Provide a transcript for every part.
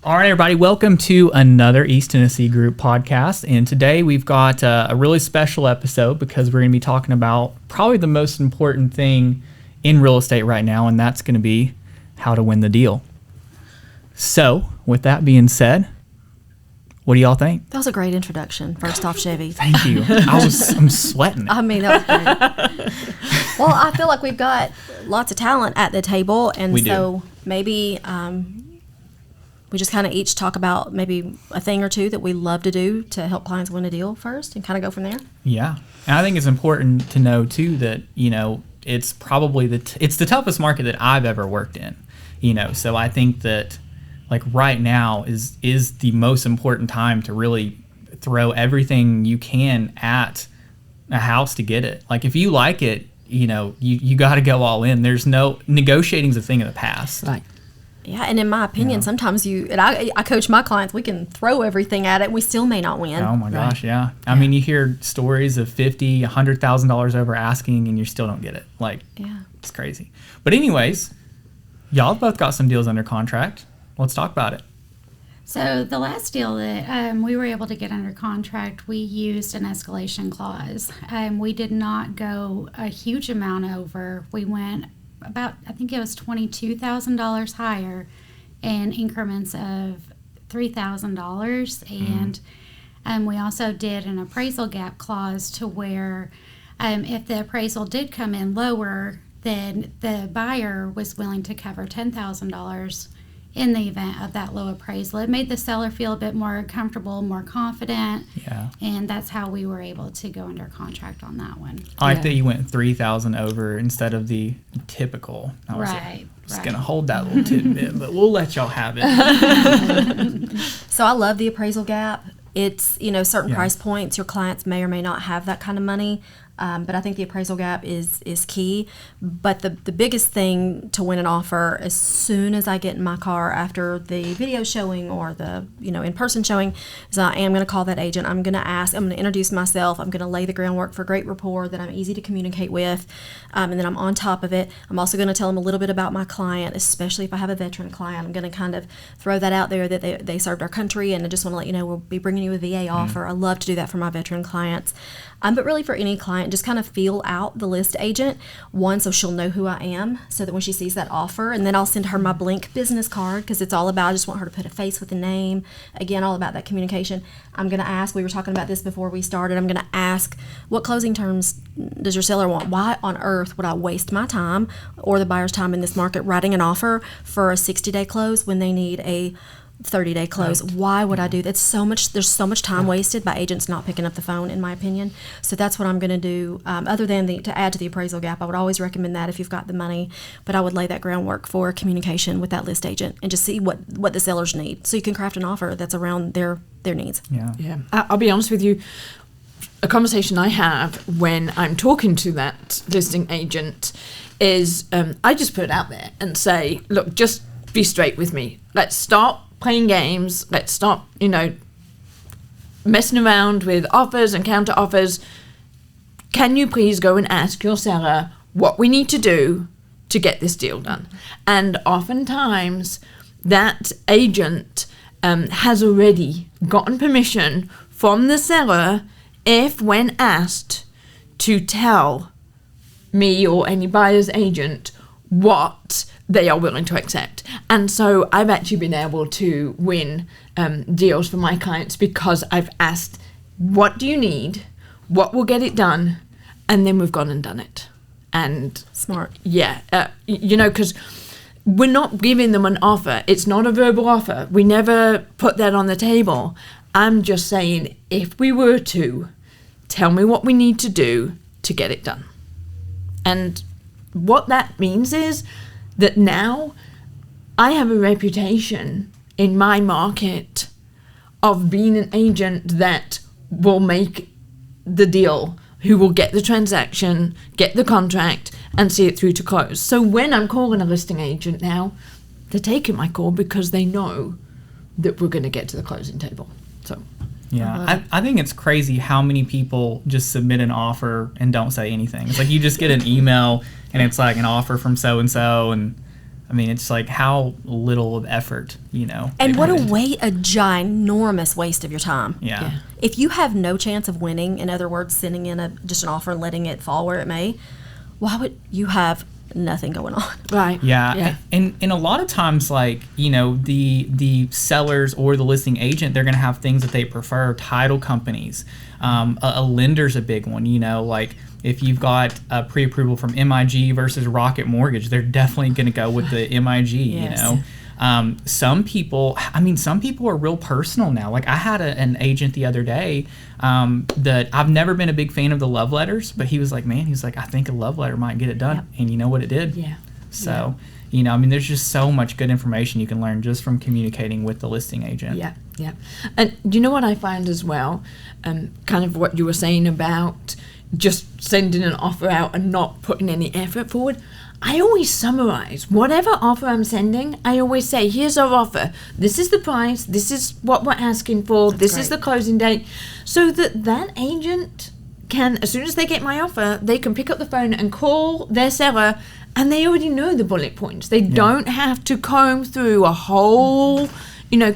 All right, everybody, welcome to another East Tennessee Group podcast. And today we've got a really special episode because we're going to be talking about probably the most important thing in real estate right now, and that's going to be how to win the deal. So, with that being said, what do y'all think? That was a great introduction. First off, Chevy. Thank you. I'm sweating. I mean, that was great. Well, I feel like we've got lots of talent at the table, and so maybe we just kind of each talk about maybe a thing or two that we love to do to help clients win a deal first and kind of go from there. Yeah. And I think it's important to know, too, that, it's probably it's the toughest market that I've ever worked in, so I think that like right now is the most important time to really throw everything you can at a house to get it. Like if you like it, you got to go all in. There's no negotiating's a thing of the past. Right. Yeah, and in my opinion, sometimes I coach my clients, we can throw everything at it, and we still may not win. Oh my gosh, yeah. I mean, you hear stories of $50,000, $100,000 over asking, and you still don't get it. Like, it's crazy. But anyways, y'all both got some deals under contract. Let's talk about it. So the last deal that we were able to get under contract, we used an escalation clause. We did not go a huge amount over. We went about, I think it was $22,000 higher in increments of $3,000. And we also did an appraisal gap clause to where if the appraisal did come in lower, then the buyer was willing to cover $10,000 in the event of that low appraisal. It made the seller feel a bit more comfortable, more confident. Yeah. And that's how we were able to go under contract on that one. I like that you went $3,000 over instead of the typical. I was just going to hold that little tidbit, but we'll let y'all have it. So I love the appraisal gap. It's, certain price points, your clients may or may not have that kind of money. But I think the appraisal gap is key. But the biggest thing to win an offer, as soon as I get in my car after the video showing or the in-person showing, is I am going to call that agent. I'm going to ask. I'm going to introduce myself. I'm going to lay the groundwork for great rapport that I'm easy to communicate with, and then I'm on top of it. I'm also going to tell them a little bit about my client, especially if I have a veteran client. I'm going to kind of throw that out there that they served our country, and I just want to let you know we'll be bringing you a VA offer. I love to do that for my veteran clients. But really for any client, just kind of feel out the list agent, one, so she'll know who I am, so that when she sees that offer, and then I'll send her my blank business card, because it's all about, I just want her to put a face with a name. Again, all about that communication. I'm going to ask, we were talking about this before we started, I'm going to ask, what closing terms does your seller want? Why on earth would I waste my time or the buyer's time in this market writing an offer for a 60-day close when they need a 30-day close? Right. Why would I do that? There's so much time wasted by agents not picking up the phone, in my opinion. So that's what I'm going to do. Other than to add to the appraisal gap, I would always recommend that if you've got the money, but I would lay that groundwork for communication with that list agent and just see what the sellers need, so you can craft an offer that's around their needs. Yeah. I'll be honest with you. A conversation I have when I'm talking to that listing agent is I just put it out there and say, look, just be straight with me. Let's stop playing games. Let's stop, messing around with offers and counter offers. Can you please go and ask your seller what we need to do to get this deal done? And oftentimes that agent has already gotten permission from the seller if, when asked, to tell me or any buyer's agent what they are willing to accept. And so I've actually been able to win deals for my clients because I've asked, what do you need? What will get it done? And then we've gone and done it. And smart. Yeah. Because we're not giving them an offer. It's not a verbal offer. We never put that on the table. I'm just saying, if we were to, tell me what we need to do to get it done. And what that means is that now I have a reputation in my market of being an agent that will make the deal, who will get the transaction, get the contract, and see it through to close. So when I'm calling a listing agent now, they're taking my call because they know that we're going to get to the closing table. So yeah, I think it's crazy how many people just submit an offer and don't say anything. It's like you just get an email and it's like an offer from so-and-so, and I mean, it's like how little of effort, you know. And they what put a into- ginormous waste of your time. Yeah. If you have no chance of winning, in other words, sending in just an offer and letting it fall where it may, why would you have nothing going on? Right. Yeah. And a lot of times, like, you know, the sellers or the listing agent, they're going to have things that they prefer. Title companies, a lender's a big one, you know, like if you've got a pre-approval from MIG versus Rocket Mortgage, they're definitely going to go with the MIG, you know. Some people are real personal now. Like I had an agent the other day that I've never been a big fan of the love letters, but he was like, I think a love letter might get it done. Yep. And you know what it did? Yeah. So, you know, I mean, there's just so much good information you can learn just from communicating with the listing agent. Yeah, yeah. And you know what I find as well? Kind of what you were saying about just sending an offer out and not putting any effort forward. I always summarize whatever offer I'm sending. I always say, here's our offer. This is the price. This is what we're asking for. This is the closing date. So that agent can, as soon as they get my offer, they can pick up the phone and call their seller, and they already know the bullet points. They don't have to comb through a whole,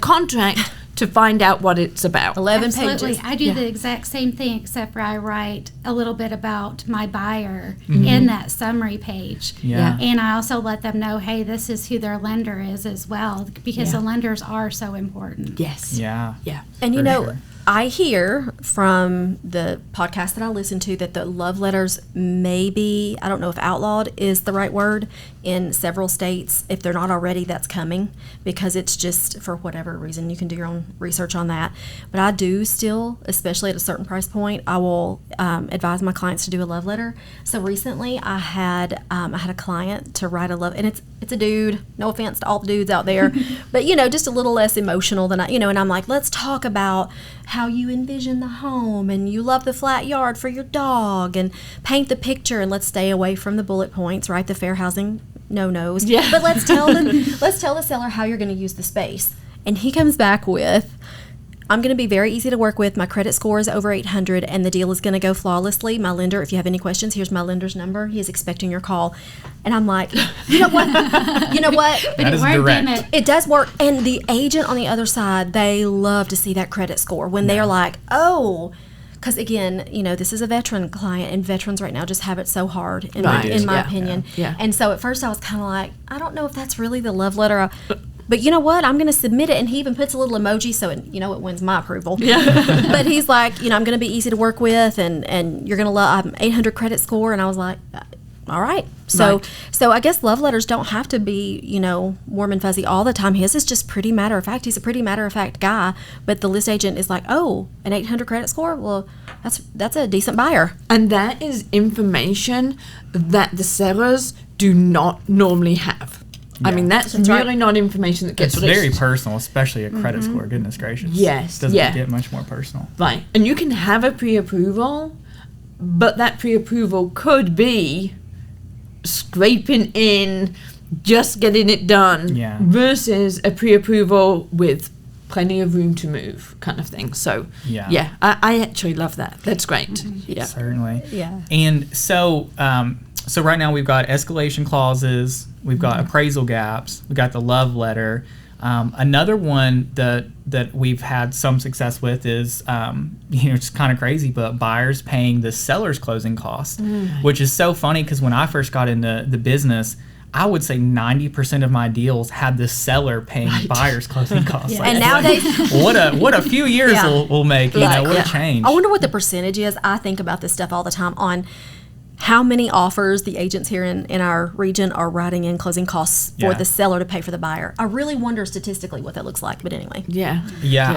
contract to find out what it's about. 11 Absolutely. pages. I do the exact same thing, except for I write a little bit about my buyer in that summary page. Yeah. And I also let them know, hey, this is who their lender is as well, because the lenders are so important. Yes. Yeah. Yeah. And For sure. I hear from the podcast that I listen to that the love letters may be, I don't know if outlawed is the right word, in several states. If they're not already, that's coming, because it's just, for whatever reason, you can do your own research on that. But I do still, especially at a certain price point, I will advise my clients to do a love letter. So recently I had a client to write a love, and it's a dude, no offense to all the dudes out there, but just a little less emotional than and I'm like, let's talk about how you envision the home, and you love the flat yard for your dog, and paint the picture, and let's stay away from the bullet points, right? The fair housing no-nos. Yeah. But let's tell the seller how you're going to use the space. And he comes back with, I'm going to be very easy to work with. My credit score is over 800, and the deal is going to go flawlessly. My lender, if you have any questions, here's my lender's number. He is expecting your call. And I'm like, you know what? But That it is worked, direct. didn't it? It does work. And the agent on the other side, they love to see that credit score when they're like, oh, because again, this is a veteran client, and veterans right now just have it so hard, in my opinion. Yeah. And so at first I was kind of like, I don't know if that's really the love letter. But you know what? I'm going to submit it. And he even puts a little emoji, so it wins my approval. Yeah. But he's like, I'm going to be easy to work with, and you're going to love 800 credit score. And I was like, all right. So I guess love letters don't have to be, warm and fuzzy all the time. His is just pretty matter of fact. He's a pretty matter of fact guy. But the list agent is like, oh, an 800 credit score? Well, that's a decent buyer. And that is information that the sellers do not normally have. I mean, that's really not information that gets It's released. very personal, especially a credit score. Goodness gracious. Yes, Doesn't yeah. get much more personal. Right. And you can have a pre-approval, but that pre-approval could be scraping in, just getting it done, versus a pre-approval with plenty of room to move kind of thing. So, I actually love that. That's great. Yeah. Certainly. Yeah. And so right now we've got escalation clauses, we've got appraisal gaps, we've got the love letter. Another one that we've had some success with is, it's kind of crazy, but buyers paying the seller's closing costs, which is so funny because when I first got into the business, I would say 90% of my deals had the seller paying buyer's closing costs. And nowadays, what a few years will make, what a change. I wonder what the percentage is. I think about this stuff all the time on how many offers the agents here in our region are writing in closing costs for the seller to pay for the buyer. I really wonder statistically what that looks like, but anyway. Yeah.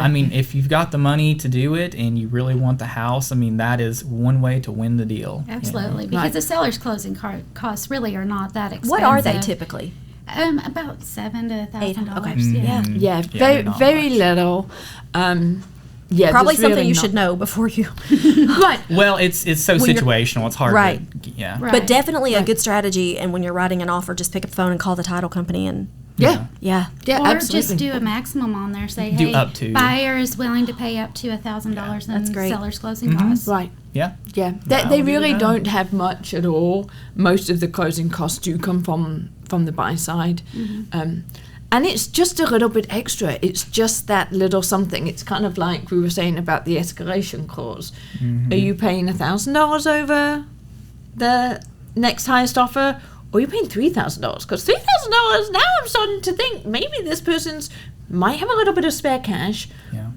I mean, if you've got the money to do it and you really want the house, I mean, that is one way to win the deal. Absolutely, because the seller's closing costs really are not that expensive. What are they typically? About $700 to $1,000. Okay. Yeah. they're not Very much. little. Probably there's something really you not- should know before you. Right. Well, it's so When you're- situational. It's hard. Right. Yeah. Right. But definitely a good strategy. And when you're writing an offer, just pick up the phone and call the title company. And Yeah. yeah. Yeah, Or absolutely. just do a maximum on there. Say, Do hey, up to. buyer is willing to pay up to $1,000 That's in great. seller's closing costs. Right. Yeah. Yeah. Wow. They really don't have much at all. Most of the closing costs do come from from the buy side. And it's just a little bit extra. It's just that little something. It's kind of like we were saying about the escalation clause. Are you paying $1,000 over the next highest offer, or are you paying $3,000? Because $3,000, now I'm starting to think maybe this person's might have a little bit of spare cash,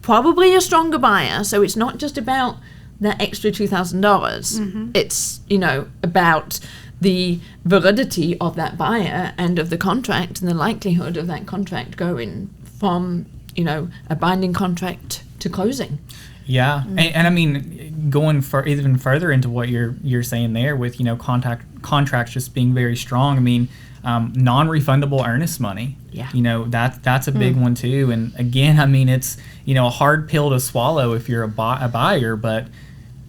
probably a stronger buyer. So it's not just about that extra $2,000. It's, about the validity of that buyer and of the contract and the likelihood of that contract going from, a binding contract to closing. Yeah. And I mean, going even further into what you're saying there with, contracts just being very strong. I mean, non-refundable earnest money. Yeah. That's a big one too. And again, I mean, it's, a hard pill to swallow if you're a buyer, but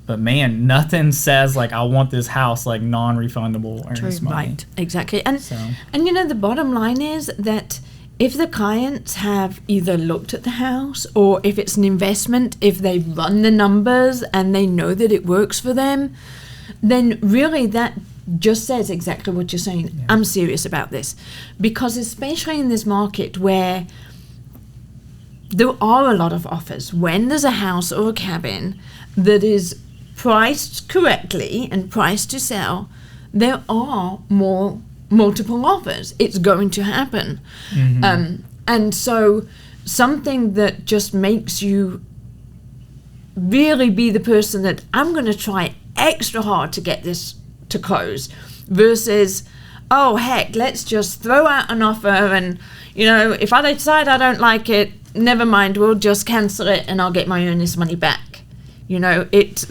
man, nothing says like I want this house like non-refundable earnest money. Right, exactly. And the bottom line is that if the clients have either looked at the house or if it's an investment, if they've run the numbers and they know that it works for them, then really that just says exactly what you're saying. Yeah. I'm serious about this. Because especially in this market where there are a lot of offers, when there's a house or a cabin that is priced correctly and priced to sell, there are multiple offers. It's going to happen. And so something that just makes you really be the person that I'm going to try extra hard to get this to close versus, oh heck, let's just throw out an offer and, if I decide I don't like it, never mind, we'll just cancel it and I'll get my earnest money back. It's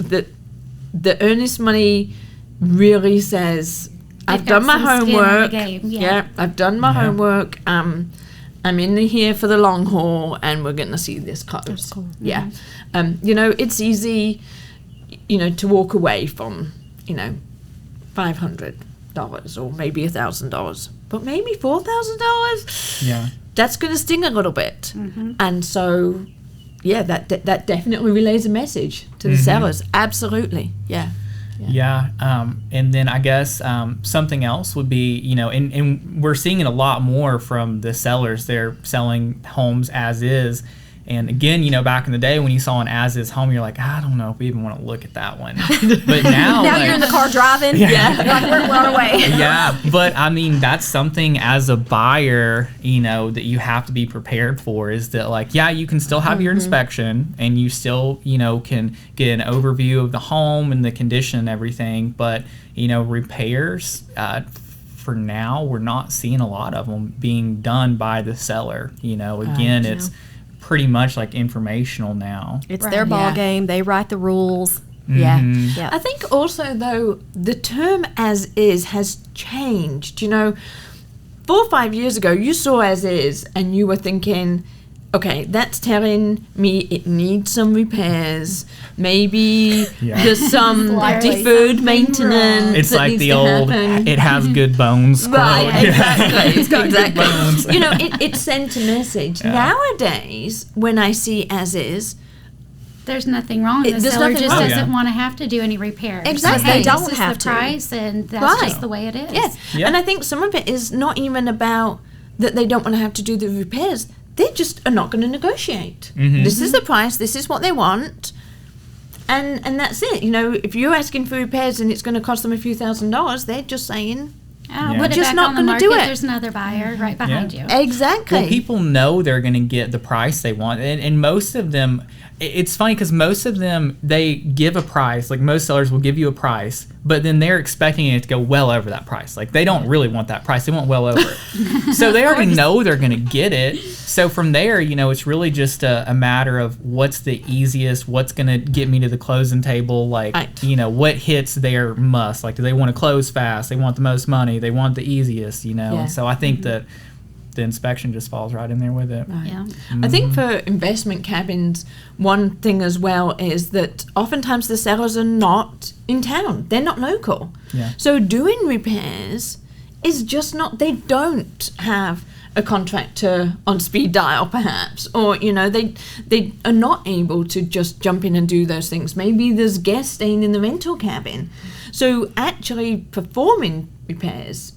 the earnest money really says, I've done my homework. I've done my homework. I'm in here for the long haul, and we're going to see this close. Cool. Yeah. It's easy, to walk away from, $500 or maybe $1,000, but maybe $4,000. Yeah. That's going to sting a little bit, and so. Yeah, that definitely relays a message to the sellers. Absolutely, yeah. And then I guess something else would be, and we're seeing it a lot more from the sellers. They're selling homes as is. And again, back in the day when you saw an as-is home, you're like, I don't know if we even want to look at that one. But now you're in the car driving. Yeah. Like we're on our way. Yeah, but I mean, that's something as a buyer, that you have to be prepared for is that like, yeah, you can still have your inspection and you still, can get an overview of the home and the condition and everything. But, repairs, for now, we're not seeing a lot of them being done by the seller. Again, it's pretty much like informational now. It's their ball game. They write the rules. Yeah. I think also though the term as is has changed. 4 or 5 years ago you saw as is and you were thinking, okay, that's telling me it needs some repairs. Maybe there's some deferred maintenance. It's like the old, it has good bones. Right, exactly. It's got good bones. It sent a message. Yeah. Nowadays, when I see as is, there's nothing wrong. The seller just doesn't want to have to do any repairs. Exactly. They don't have to. The price, and that's just the way it is. Yes. Yeah. And I think some of it is not even about that they don't want to have to do the repairs. They just are not going to negotiate. This is the price. This is what they want. And that's it. If you're asking for repairs and it's going to cost them a few $1,000s, they're just saying, we're just not going to do it. There's another buyer right behind you. Exactly. Well, people know they're going to get the price they want. And most of them, it's funny because most of them, they give a price. Like most sellers will give you a price, but then they're expecting it to go well over that price. Like they don't really want that price. They want well over it. So they already know they're going to get it. So from there, it's really just a matter of what's the easiest, what's going to get me to the closing table. Like, what hits their must. Like, do they want to close fast? They want the most money. They want the easiest, And so I think that the inspection just falls right in there with it. Right. Yeah. I think for investment cabins, one thing as well is that oftentimes the sellers are not in town. They're not local. Yeah. So doing repairs is just not, they don't have a contractor on speed dial perhaps, or they are not able to just jump in and do those things. Maybe there's guests staying in the rental cabin. So actually performing repairs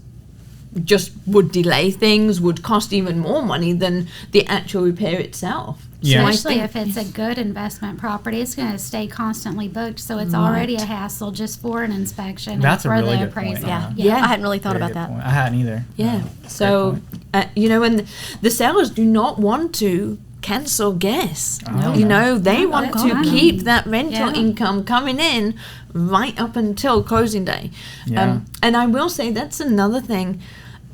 just would delay things, would cost even more money than the actual repair itself. Yeah. So I Especially think- if it's a good investment property, it's going to stay constantly booked, so it's already a hassle just for an inspection That's a and for really the good point, appraisal. yeah. Yeah. I hadn't really thought Very about good that. point. I hadn't either. Yeah. Great So, point. and the sellers do not want to cancel guests. Oh, You no. know, they No, want that's to fine. keep that rental Yeah. income coming in right up until closing day. Yeah. And I will say that's another thing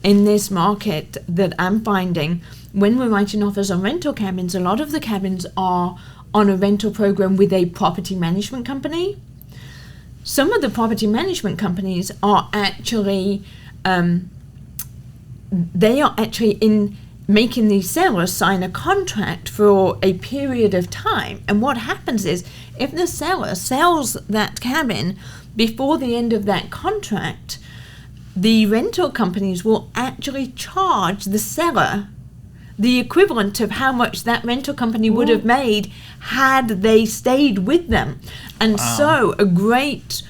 in this market that I'm finding when we're writing offers on rental cabins. A lot of the cabins are on a rental program with a property management company. Some of the property management companies are actually in making the seller sign a contract for a period of time. And what happens is, if the seller sells that cabin before the end of that contract, the rental companies will actually charge the seller the equivalent of how much that rental company would have made had they stayed with them. And so a great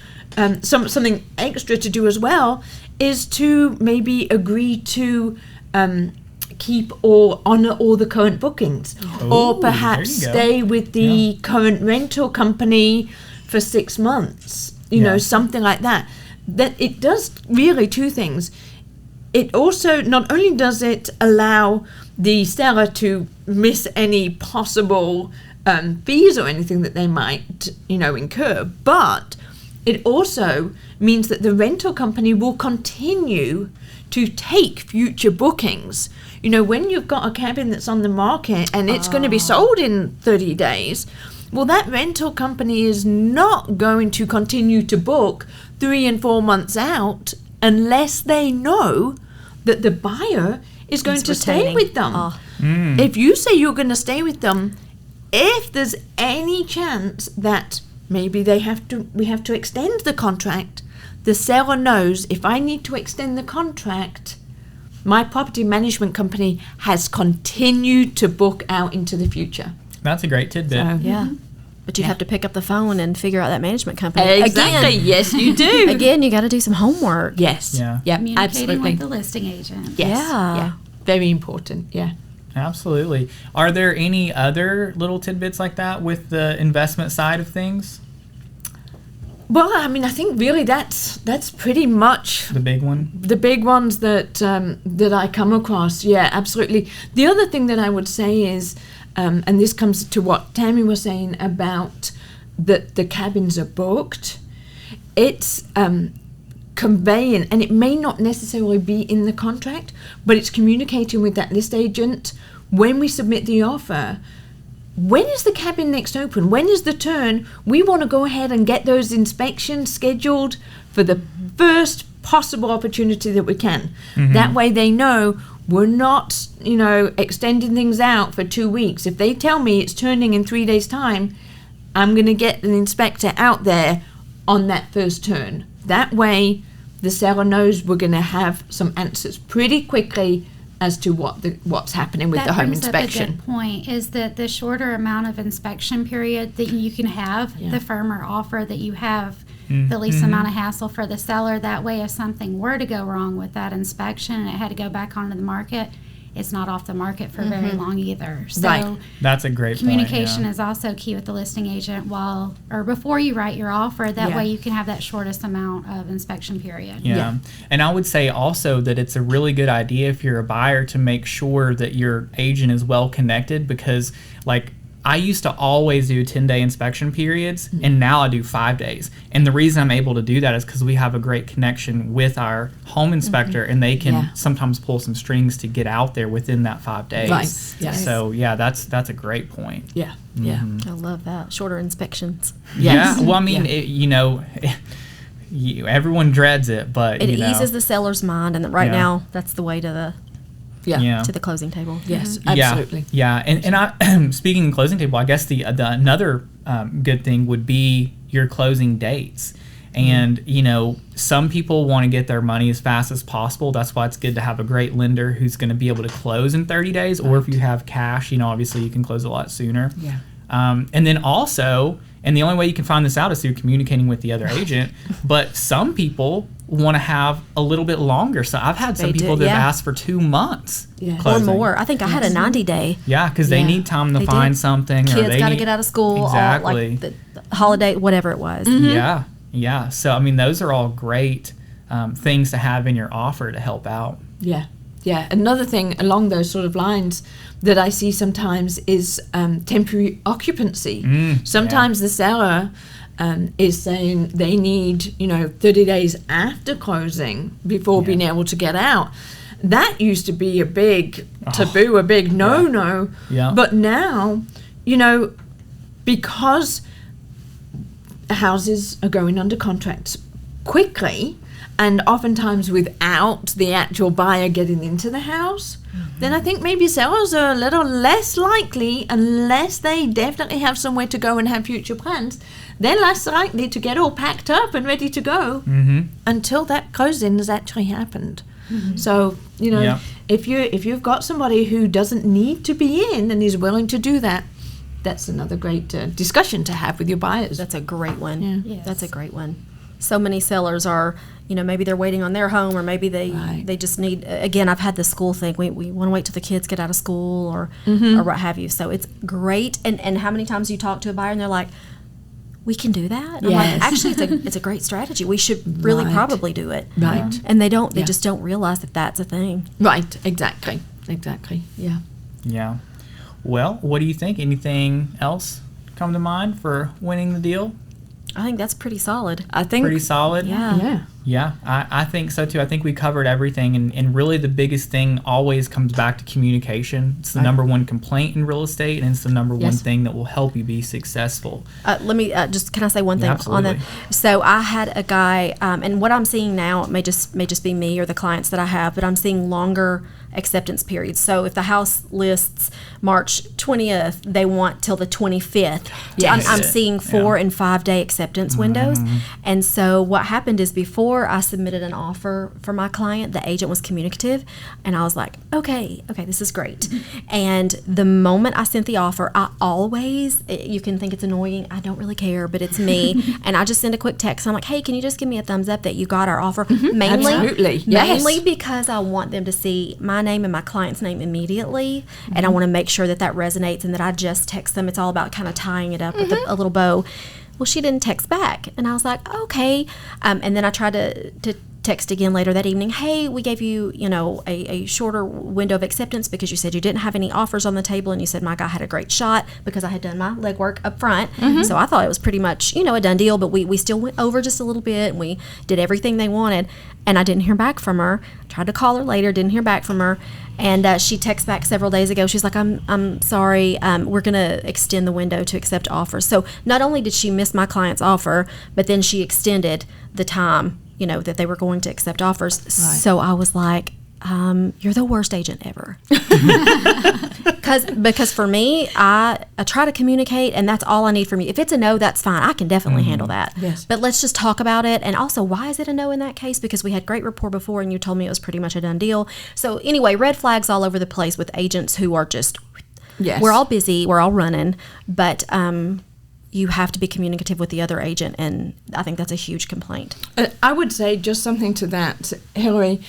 something extra to do as well is to maybe agree to keep or honor all the current bookings, or Ooh, perhaps there you go. stay with the current rental company for 6 months, you know, something like that. That it does really two things. It also, not only does it allow the seller to miss any possible fees or anything that they might, you know, incur, but it also means that the rental company will continue to take future bookings. You know, when you've got a cabin that's on the market and it's going to be sold in 30 days, well, that rental company is not going to continue to book 3 and 4 months out unless they know that the buyer is going to stay retaining. with them. If you say you're going to stay with them, if there's any chance that maybe we have to extend the contract, the seller knows, if I need to extend the contract, my property management company has continued to book out into the future. That's a great tidbit. So, Yeah. But you have to pick up the phone and figure out that management company. exactly. Again, Yes, you do. again, you got to do some homework. Yes. Yeah. Yeah. Communicating Absolutely. with the listing agent. Yes. Yeah. Yeah. Very important. Yeah. Absolutely. Are there any other little tidbits like that with the investment side of things? Well, I mean, I think really that's pretty much The big one? the big ones that that I come across. Yeah, absolutely. The other thing that I would say is, and this comes to what Tami was saying about that the cabins are booked. It's conveying, and it may not necessarily be in the contract, but it's communicating with that list agent when we submit the offer. When is the cabin next open? When is the turn? We want to go ahead and get those inspections scheduled for the first possible opportunity that we can. That way they know we're not, you know, extending things out for 2 weeks. If they tell me it's turning in 3 days' time, I'm going to get an inspector out there on that first turn. That way the seller knows we're going to have some answers pretty quickly as to what's happening with That the home brings up a inspection. good point, is that the shorter amount of inspection period that you can have, the firmer offer that you have, the least amount of hassle for the seller. That way, if something were to go wrong with that inspection and it had to go back onto the market, it's not off the market for very long either. So Right. That's a great communication point. is also key with the listing agent before you write your offer. That Yeah. way you can have that shortest amount of inspection period. Yeah. And I would say also that it's a really good idea if you're a buyer to make sure that your agent is well connected, because like I used to always do 10-day inspection periods, and now I do 5 days. And the reason I'm able to do that is because we have a great connection with our home inspector, and they can Yeah. sometimes pull some strings to get out there within that 5 days. Right. Yes. So yeah, that's a great point. Yeah, yeah. I love that. Shorter inspections. Yes. Yeah. Well, I mean, Yeah. everyone dreads it, but It you know, eases the seller's mind, and right Yeah. now that's the way to Yeah. the closing table. Yes, absolutely. Yeah, and I speaking of closing table, I guess the another good thing would be your closing dates. And you know, some people want to get their money as fast as possible. That's why it's good to have a great lender who's going to be able to close in 30 days. Or if you have cash, you know, obviously you can close a lot sooner. Yeah. And then also, and the only way you can find this out is through communicating with the other agent. But some people want to have a little bit longer. So I've had some They do, people that yeah. have asked for 2 months Yeah. Or closing. more. I think I had a 90-day. Yeah, because they Yeah. need time to They find did. something. or Kids they got to need- get out of school. Exactly. All, like the holiday, whatever it was. Yeah, yeah. So I mean, those are all great things to have in your offer to help out. Yeah, yeah. Another thing along those sort of lines that I see sometimes is temporary occupancy. Sometimes the seller is saying they need, 30 days after closing before being able to get out. That used to be a big taboo, a big no-no. Yeah. But now, because houses are going under contracts quickly and oftentimes without the actual buyer getting into the house, then I think maybe sellers are a little less likely, unless they definitely have somewhere to go and have future plans, they're less likely to get all packed up and ready to go until that closing has actually happened. So, Yeah. if you've got somebody who doesn't need to be in and is willing to do that, that's another great discussion to have with your buyers. That's a great one. Yeah. Yes. That's a great one. So many sellers are, maybe they're waiting on their home, or maybe they just need. Again, I've had the school thing. We want to wait till the kids get out of school, or what have you. So it's great. And how many times you talk to a buyer and they're like, "We can do that." And I'm Yes. like, actually, it's a great strategy. We should really Right. probably do it. Right. And they don't. They Yeah. just don't realize that that's a thing. Right, exactly. Yeah. Yeah. Well, what do you think? Anything else come to mind for winning the deal? I think that's pretty solid. I think Pretty solid? Yeah. yeah. Yeah, I think so too. I think we covered everything, and really the biggest thing always comes back to communication. It's the number one complaint in real estate, and it's the number one Yes. thing that will help you be successful. Let me can I say one thing Yeah, on absolutely. that? So I had a guy, and what I'm seeing now, it may just be me or the clients that I have, but I'm seeing longer acceptance periods. So if the house lists March 20th, they want till the 25th. Yes. I'm seeing 4 Yeah. and 5 day acceptance windows. And so what happened is, before I submitted an offer for my client, the agent was communicative, and I was like, okay, this is great. And the moment I sent the offer, I always, you can think it's annoying, I don't really care, but it's me, and I just send a quick text. I'm like, hey, can you just give me a thumbs up that you got our offer? Absolutely, yes. Mainly because I want them to see my name and my client's name immediately, and I want to make sure that resonates and that I just text them. It's all about kind of tying it up with a little bow. Well, she didn't text back, and I was like, okay. And then I tried to text again later that evening. Hey, we gave you, a shorter window of acceptance because you said you didn't have any offers on the table, and you said my guy had a great shot because I had done my legwork up front. So I thought it was pretty much, a done deal, but we still went over just a little bit, and we did everything they wanted, and I didn't hear back from her. Tried to call her later, didn't hear back from her. And she texted back several days ago. She's like, I'm sorry, we're going to extend the window to accept offers. So not only did she miss my client's offer, but then she extended the time, that they were going to accept offers. Right. So I was like, you're the worst agent ever. Because for me, I try to communicate, and that's all I need from you. If it's a no, that's fine. I can definitely handle that. Yes. But let's just talk about it. And also, why is it a no in that case? Because we had great rapport before, and you told me it was pretty much a done deal. So anyway, red flags all over the place with agents who are just, Yes. we're all busy, we're all running, but you have to be communicative with the other agent, and I think that's a huge complaint. I would say just something to that, Hilary.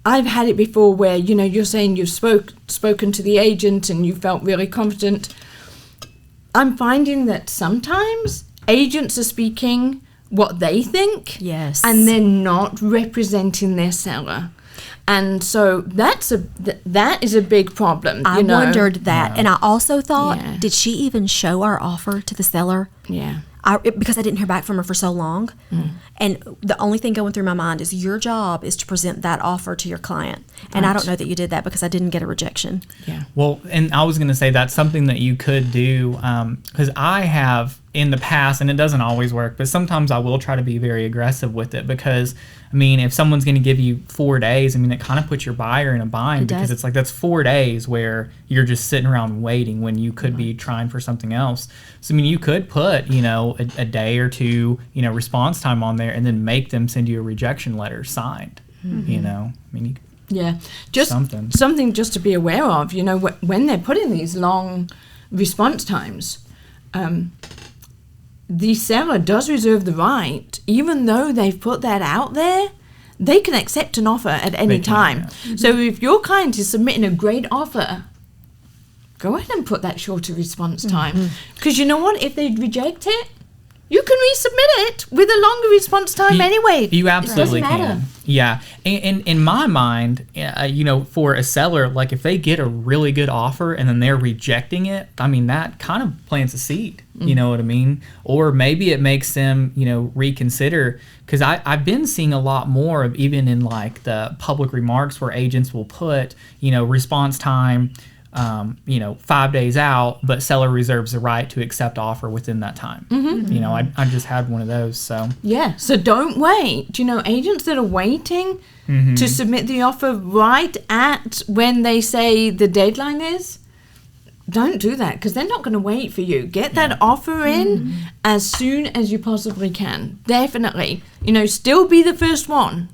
I've had it before where, you're saying you've spoken to the agent and you felt really confident. I'm finding that sometimes agents are speaking what they think. Yes. And they're not representing their seller. And so that is a big problem. I wondered that. Yeah. And I also thought, Yeah. did she even show our offer to the seller? Yeah. Because I didn't hear back from her for so long. And the only thing going through my mind is your job is to present that offer to your client. And I Right. don't know that you did that because I didn't get a rejection. Yeah. Well, and I was going to say that's something that you could do, because I have in the past, and it doesn't always work, but sometimes I will try to be very aggressive with it because, if someone's going to give you 4 days, it kind of puts your buyer in a bind It because does. it's like that's 4 days where you're just sitting around waiting when you could be trying for something else. So, you could put, a day or two, response time on there and then make them send you a rejection letter signed, you Yeah, just something just to be aware of. When they're putting these long response times, the seller does reserve the right, even though they've put that out there, they can accept an offer at any time. Yeah. So if your client is submitting a great offer, go ahead and put that shorter response time. Because you know what? If they reject it, you can resubmit it with a longer response time anyway. You absolutely it doesn't matter. can. Yeah. And in my mind, for a seller, like if they get a really good offer and then they're rejecting it, I mean, that kind of plants a seed. You know what I mean? Or maybe it makes them, reconsider. Because I've been seeing a lot more of, even in like the public remarks where agents will put, response time, 5 days out, but seller reserves the right to accept offer within that time. I just had one of those. So yeah, so don't wait. Agents that are waiting to submit the offer right at when they say the deadline is, don't do that, because they're not going to wait for you. Get that offer in as soon as you possibly can. Definitely. Still be the first one.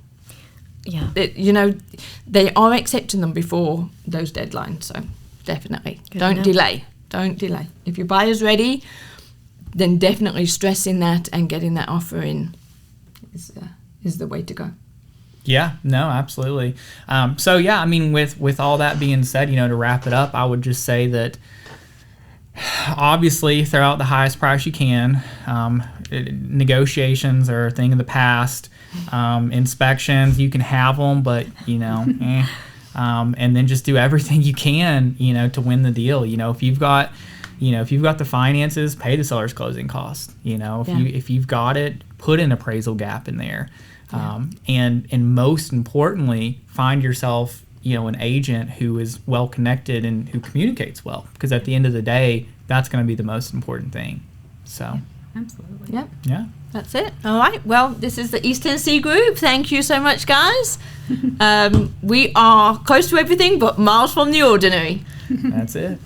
Yeah. They are accepting them before those deadlines, so definitely. Don't delay. Don't delay. If your buyer's ready, then definitely stressing that and getting that offer in is the way to go. Yeah, no, absolutely. With all that being said, to wrap it up, I would just say that obviously throw out the highest price you can. Negotiations are a thing of the past. Inspections, you can have them, but and then just do everything you can, to win the deal. If you've got the finances, pay the seller's closing costs. If you've got it, put an appraisal gap in there. And most importantly, find yourself, an agent who is well connected and who communicates well, because at the end of the day, that's going to be the most important thing. So, absolutely. Yep. Yeah. That's it. All right. Well, this is the East Tennessee group. Thank you so much, guys. We are close to everything, but miles from the ordinary. That's it.